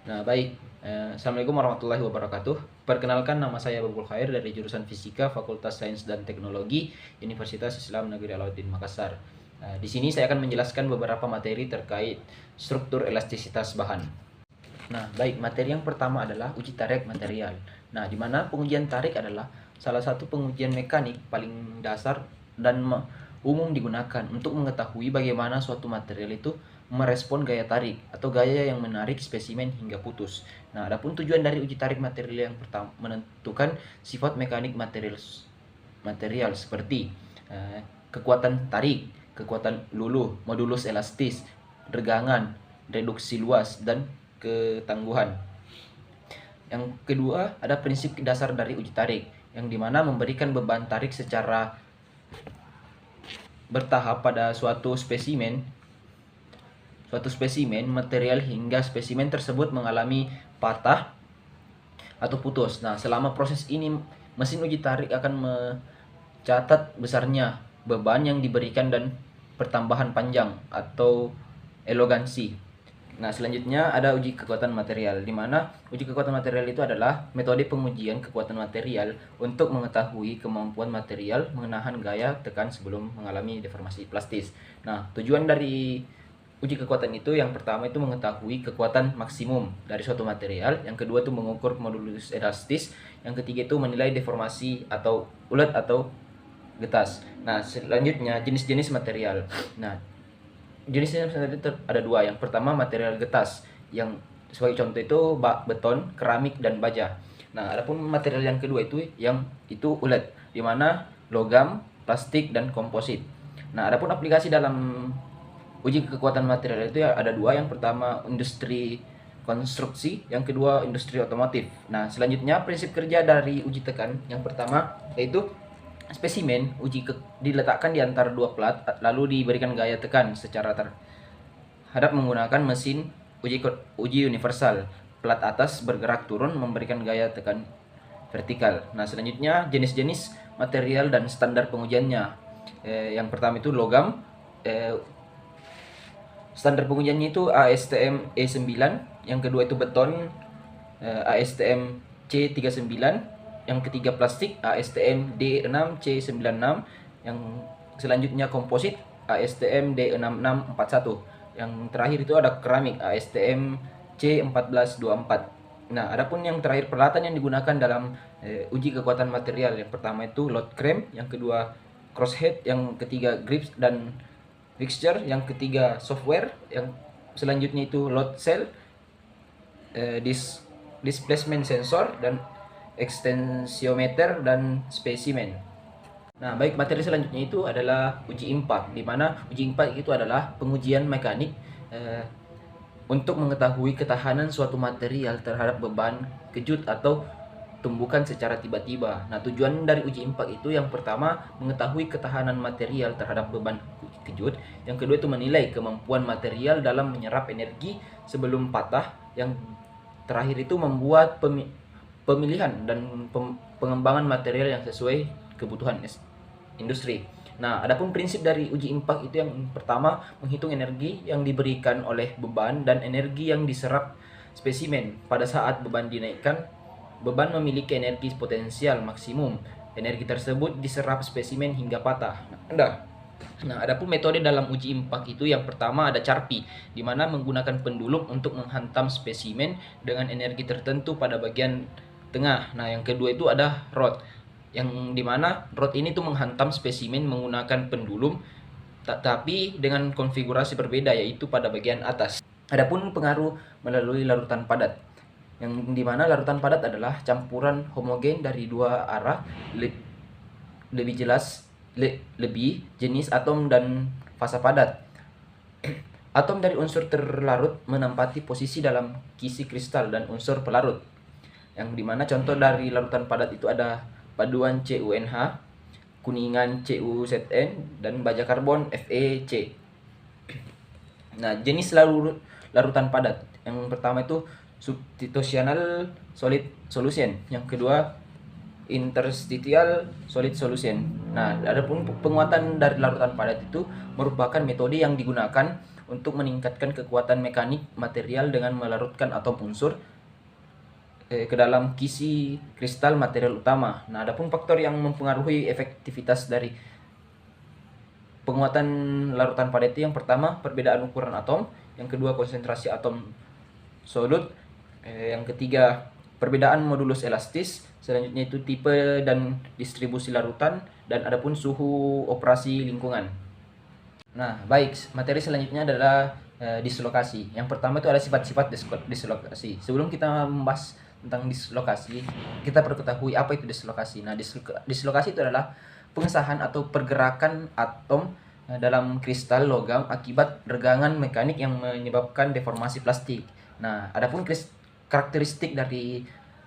Nah, baik. Assalamualaikum warahmatullahi wabarakatuh. Perkenalkan, nama saya Babul Khair dari jurusan Fisika Fakultas Sains dan Teknologi Universitas Islam Negeri Alauddin Makassar. Di sini saya akan menjelaskan beberapa materi terkait struktur elastisitas bahan. Nah, baik, materi yang pertama adalah uji tarik material. Nah, di mana pengujian tarik adalah salah satu pengujian mekanik paling dasar dan umum digunakan untuk mengetahui bagaimana suatu material itu merespon gaya tarik atau gaya yang menarik spesimen hingga putus. Nah, adapun tujuan dari uji tarik material yang pertama menentukan sifat mekanik material seperti kekuatan tarik, kekuatan luluh, modulus elastis, regangan, reduksi luas, dan ketangguhan. Yang kedua, ada prinsip dasar dari uji tarik, yang dimana memberikan beban tarik secara bertahap pada suatu spesimen material hingga spesimen tersebut mengalami patah atau putus. Nah, selama proses ini mesin uji tarik akan mencatat besarnya beban yang diberikan dan pertambahan panjang atau elogansi. Nah, selanjutnya ada uji kekuatan material, di mana uji kekuatan material itu adalah metode pengujian kekuatan material untuk mengetahui kemampuan material menahan gaya tekan sebelum mengalami deformasi plastis. Nah, tujuan dari uji kekuatan itu yang pertama itu mengetahui kekuatan maksimum dari suatu material, yang kedua itu mengukur modulus elastis, yang ketiga itu menilai deformasi atau ulet atau getas. Nah, selanjutnya jenis-jenis material. Nah, jenisnya ada dua. Yang pertama material getas, yang sebagai contoh itu beton, keramik, dan baja. Nah, adapun material yang kedua itu ulet, di mana logam, plastik, dan komposit. Nah, adapun aplikasi dalam uji kekuatan material itu ada dua. Yang pertama industri konstruksi, yang kedua industri otomotif. Nah, selanjutnya prinsip kerja dari uji tekan. Yang pertama yaitu spesimen diletakkan di antara dua plat, lalu diberikan gaya tekan secara terhadap menggunakan mesin uji universal. Plat atas bergerak turun memberikan gaya tekan vertikal. Nah, selanjutnya jenis-jenis material dan standar pengujiannya. Yang pertama itu logam. Standar pengujiannya itu ASTM E9. Yang kedua itu beton, ASTM C39. Yang ketiga plastik, ASTM D6 C96. Yang selanjutnya komposit, ASTM D6641. Yang terakhir itu ada keramik, ASTM C1424. Nah, adapun yang terakhir peralatan yang digunakan dalam uji kekuatan material, yang pertama itu load clamp, yang kedua crosshead, yang ketiga grips dan fixture, yang ketiga software, yang selanjutnya itu load cell, displacement sensor, dan extensiometer dan spesimen. Nah, baik, materi selanjutnya itu adalah uji impact, di mana uji impact itu adalah pengujian mekanik untuk mengetahui ketahanan suatu material terhadap beban kejut atau tumbukan secara tiba-tiba. Nah, tujuan dari uji impact itu yang pertama mengetahui ketahanan material terhadap beban kejut, yang kedua itu menilai kemampuan material dalam menyerap energi sebelum patah, yang terakhir itu membuat pemilihan dan pengembangan material yang sesuai kebutuhan industri. Nah, adapun prinsip dari uji impact itu yang pertama menghitung energi yang diberikan oleh beban dan energi yang diserap spesimen. Pada saat beban dinaikkan, beban memiliki energi potensial maksimum. Energi tersebut diserap spesimen hingga patah. Nah, adapun metode dalam uji impact itu yang pertama ada carpi, di mana menggunakan pendulum untuk menghantam spesimen dengan energi tertentu pada bagian tengah. Nah, yang kedua itu ada rod, yang dimana rod ini tuh menghantam spesimen menggunakan pendulum, tapi dengan konfigurasi berbeda, yaitu pada bagian atas. Adapun pengaruh melalui larutan padat, yang dimana larutan padat adalah campuran homogen dari dua arah, lebih jenis atom dan fasa padat. Atom dari unsur terlarut menempati posisi dalam kisi kristal dan unsur pelarut, yang dimana contoh dari larutan padat itu ada paduan CuNH, kuningan CuZn, dan baja karbon FeC. Nah, jenis larutan padat, yang pertama itu substitutional solid solution, yang kedua interstitial solid solution. Nah, adapun penguatan dari larutan padat itu merupakan metode yang digunakan untuk meningkatkan kekuatan mekanik material dengan melarutkan atom unsur ke dalam kisi kristal material utama. Nah, adapun faktor yang mempengaruhi efektivitas dari penguatan larutan pada itu, yang pertama perbedaan ukuran atom, yang kedua konsentrasi atom solut, yang ketiga perbedaan modulus elastis, selanjutnya itu tipe dan distribusi larutan, dan adapun suhu operasi lingkungan. Nah, baik, materi selanjutnya adalah dislokasi. Yang pertama itu ada sifat-sifat dislokasi. Sebelum kita membahas tentang dislokasi, kita perlu ketahui apa itu dislokasi. Nah, dislokasi itu adalah pengesahan atau pergerakan atom dalam kristal logam akibat regangan mekanik yang menyebabkan deformasi plastik. Nah, adapun karakteristik dari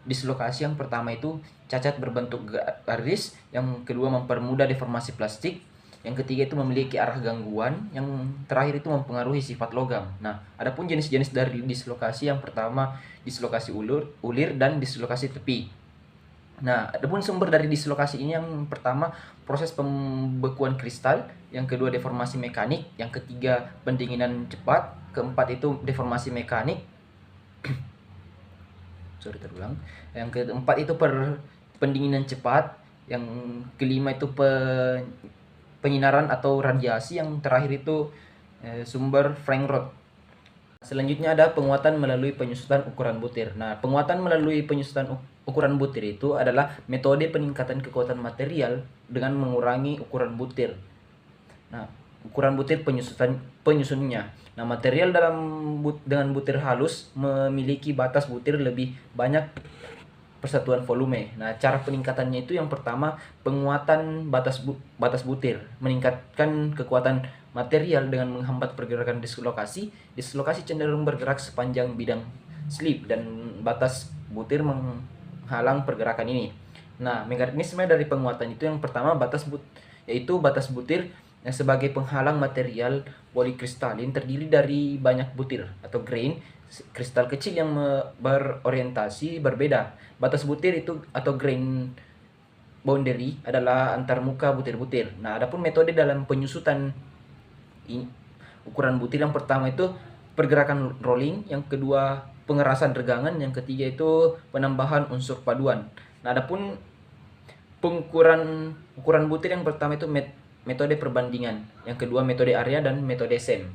dislokasi, yang pertama itu cacat berbentuk garis, yang kedua mempermudah deformasi plastik, yang ketiga itu memiliki arah gangguan, yang terakhir itu mempengaruhi sifat logam. Nah, adapun jenis-jenis dari dislokasi, yang pertama dislokasi ulir dan dislokasi tepi. Nah, adapun sumber dari dislokasi ini, yang pertama proses pembekuan kristal, yang kedua deformasi mekanik, yang ketiga pendinginan cepat, keempat itu deformasi mekanik. Yang keempat itu pendinginan cepat, yang kelima itu penyinaran atau radiasi, yang terakhir itu sumber Frank Rod. Selanjutnya ada penguatan melalui penyusutan ukuran butir. Nah, penguatan melalui penyusutan ukuran butir itu adalah metode peningkatan kekuatan material dengan mengurangi ukuran butir. Nah, ukuran butir penyusunnya. Nah, material dengan butir halus memiliki batas butir lebih banyak persatuan volume. Nah, cara peningkatannya itu, yang pertama penguatan batas butir, meningkatkan kekuatan material dengan menghambat pergerakan dislokasi. Dislokasi cenderung bergerak sepanjang bidang slip dan batas butir menghalang pergerakan ini. Nah, mekanisme dari penguatan itu, yang pertama yaitu batas butir yang sebagai penghalang material polikristalin terdiri dari banyak butir atau grain kristal kecil yang berorientasi berbeda. Batas butir itu atau grain boundary adalah antarmuka butir-butir. Nah, adapun metode dalam penyusutan ukuran butir, yang pertama itu pergerakan rolling, yang kedua pengerasan regangan, yang ketiga itu penambahan unsur paduan. Nah, adapun ukuran butir, yang pertama itu metode perbandingan, yang kedua metode area, dan metode SEM.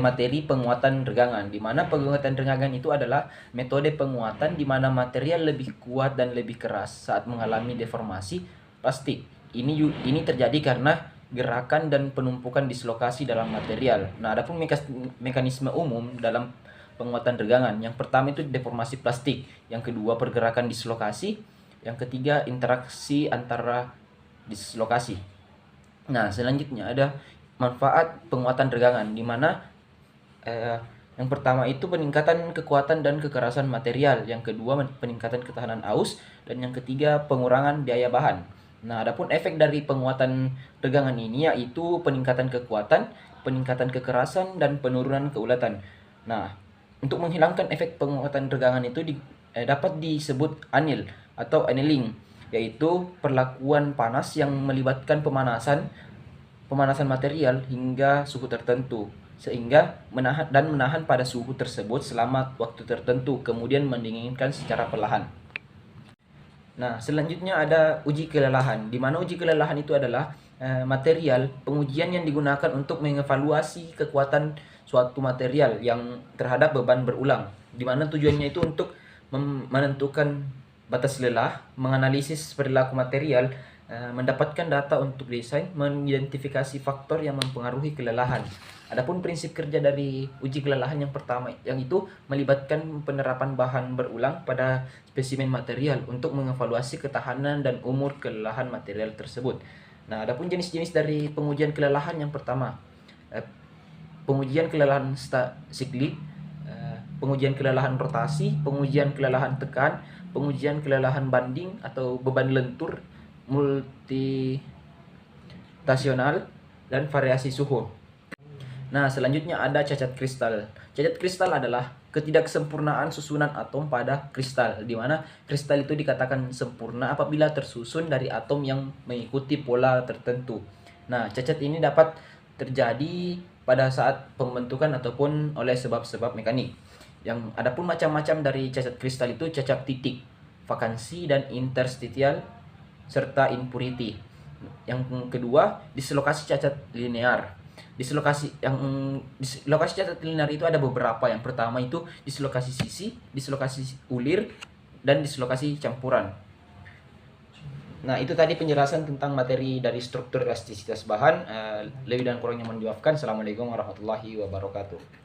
Materi penguatan regangan, di mana penguatan regangan itu adalah metode penguatan di mana material lebih kuat dan lebih keras saat mengalami deformasi plastik. Ini terjadi karena gerakan dan penumpukan dislokasi dalam material. Nah, adapun mekanisme umum dalam penguatan regangan, yang pertama itu deformasi plastik, yang kedua pergerakan dislokasi, yang ketiga interaksi antara dislokasi. Nah, selanjutnya ada manfaat penguatan regangan, di mana yang pertama itu peningkatan kekuatan dan kekerasan material, yang kedua peningkatan ketahanan aus, dan yang ketiga pengurangan biaya bahan. Nah, adapun efek dari penguatan regangan ini yaitu peningkatan kekuatan, peningkatan kekerasan, dan penurunan keulatan. Nah, untuk menghilangkan efek penguatan regangan itu dapat disebut anneal atau annealing, yaitu perlakuan panas yang melibatkan pemanasan material hingga suhu tertentu, sehingga menahan pada suhu tersebut selama waktu tertentu, kemudian mendinginkan secara perlahan. Nah, selanjutnya ada uji kelelahan, di mana uji kelelahan itu adalah material pengujian yang digunakan untuk mengevaluasi kekuatan suatu material yang terhadap beban berulang, di mana tujuannya itu untuk menentukan batas lelah, menganalisis perilaku material, mendapatkan data untuk desain, mengidentifikasi faktor yang mempengaruhi kelelahan. Adapun prinsip kerja dari uji kelelahan yang pertama, yang itu melibatkan penerapan bahan berulang pada spesimen material untuk mengevaluasi ketahanan dan umur kelelahan material tersebut. Nah, adapun jenis-jenis dari pengujian kelelahan, yang pertama pengujian kelelahan siklik, pengujian kelelahan rotasi, pengujian kelelahan tekan, pengujian kelelahan banding atau beban lentur, multitasional, dan variasi suhu. Nah, selanjutnya ada cacat kristal. Cacat kristal adalah ketidaksempurnaan susunan atom pada kristal, di mana kristal itu dikatakan sempurna apabila tersusun dari atom yang mengikuti pola tertentu. Nah, cacat ini dapat terjadi pada saat pembentukan ataupun oleh sebab-sebab mekanik. Yang adapun macam-macam dari cacat kristal itu cacat titik, vakansi dan interstitial serta impurity. Yang kedua, dislokasi cacat linear. Dislokasi cacat linear itu ada beberapa. Yang pertama itu dislokasi sisi, dislokasi ulir, dan dislokasi campuran. Nah, itu tadi penjelasan tentang materi dari struktur elastisitas bahan. Lebih dan kurangnya mohon dimaafkan. Assalamualaikum warahmatullahi wabarakatuh.